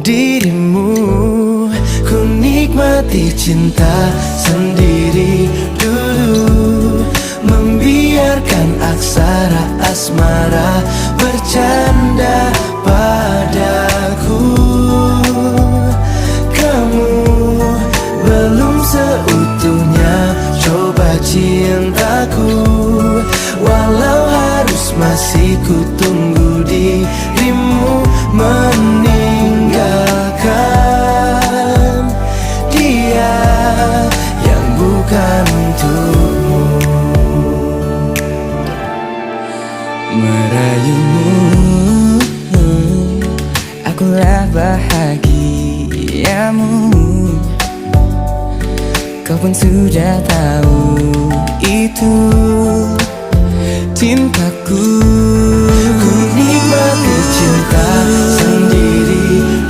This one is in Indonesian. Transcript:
dirimu. Ku nikmati cinta sendiri dulu, membiarkan aksara asmara bercanda padaku. Kamu belum seutuhnya coba cintaku, walau harus masih ku tunggu dirimu meninggalkan dia yang bukan untukmu. Merayumu, akulah bahagiamu. Kau pun sudah tahu itu cintaku. Ku nikmati cinta